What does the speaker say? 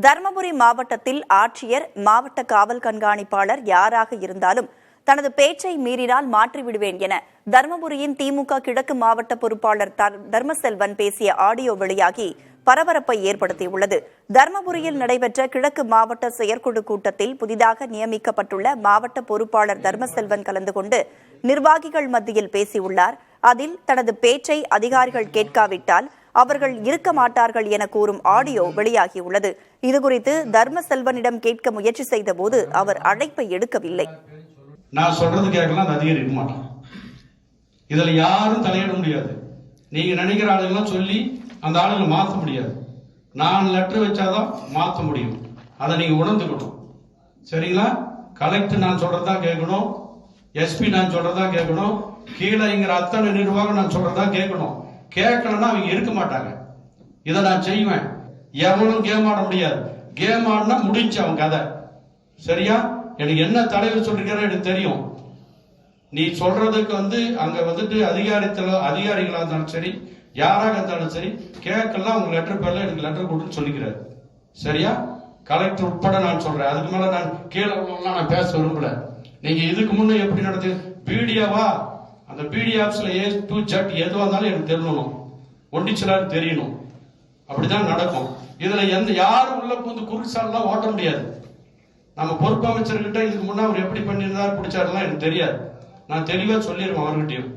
தர்மபுரி மாவட்டத்தில் ஆட்சியர், மாவட்ட காவல் கண்காணிப்பாளர் யாராக இருந்தாலும் தனது பேச்சை மீறினால் மாற்றிவிடுவேன் என தர்மபுரியின் திமுக கிழக்கு மாவட்ட பொறுப்பாளர் தர்மசெல்வன் பேசிய ஆடியோ வெளியாகி பரபரப்பை ஏற்படுத்தியுள்ளது. தர்மபுரியில் நடைபெற்ற கிழக்கு மாவட்ட செயற்குழு கூட்டத்தில் புதிதாக நியமிக்கப்பட்டுள்ள மாவட்ட பொறுப்பாளர் தர்மசெல்வன் கலந்து கொண்டு நிர்வாகிகள் மத்தியில் பேசியுள்ளார். அதில் தனது பேச்சை அதிகாரிகள் கேட்காவிட்டால் அவர்கள் இருக்க மாட்டார்கள் என கூறும் ஆடியோ வெளியாகியுள்ளது. இதுகுறித்து தர்மசெல்வனிடம் கேட்க முயற்சி செய்த போது அவர் அழைப்பை எடுக்கவில்லை. நான் சொல்றது கேட்கலாம், அந்த அதிகாரி இருக்க மாட்டான். இதுல யாரும் தலையிட முடியாது. நீங்க நினைக்கிற ஆளுங்கெல்லாம் சொல்லி அந்த ஆளுங்களை மாற்ற முடியாது. நான் லெட்டர் வச்சாதான் மாற்ற முடியும். அதை நீங்க உணர்ந்துக்கணும். சரிங்களா? கலெக்டர் நான் சொல்றதா கேட்கணும், எஸ்பி நான் சொல்றதா கேட்கணும், கீழே இங்கிற அத்தனை நிர்வாகம் நான் சொல்றதா கேட்கணும். கேட்கலன்னா அவங்க இருக்க மாட்டாங்க. இதை நான் செய்வேன். எவனும் கேம் ஆட முடியாது. கேம் ஆடினா முடிஞ்சு அவன் கதை. சரியா? எனக்கு என்ன தலைவர் சொல்லிருக்கிற எனக்கு தெரியும். நீ சொல்றதுக்கு அங்க அதிகாரிகளா இருந்தாலும் சரி, யாராக இருந்தாலும் சரி, கேட்கலாம். உங்க லெட்டர் பேர்ல எனக்கு லெட்டர் கொடுன்னு சொல்லிக்கிறாரு. சரியா? கலெக்டர் உட்பட நான் சொல்றேன். அதுக்கு மேல நான் கீழே நான் பேச விரும்பல. நீங்க இதுக்கு முன்னே எப்படி நடத்து பிடிஓவா, அந்த பிடிஓ ஆப்ஸ்ல A to Z எதுவா இருந்தாலும் எனக்கு தெரியணும், ஒண்டிச்சலாரு தெரியணும். அப்படிதான் நடக்கும். இதுல யாரும் உள்ள புந்து குறுசாலாம் ஓட்ட முடியாது. நம்ம பொறுப்பு அமைச்சர்கிட்ட இதுக்கு முன்னா அவர் எப்படி பண்ணியிருந்தாரு பிடிச்சாருலாம் எனக்கு தெரியாது. நான் தெளிவா சொல்லிடுவேன் அவர்கிட்டயும்.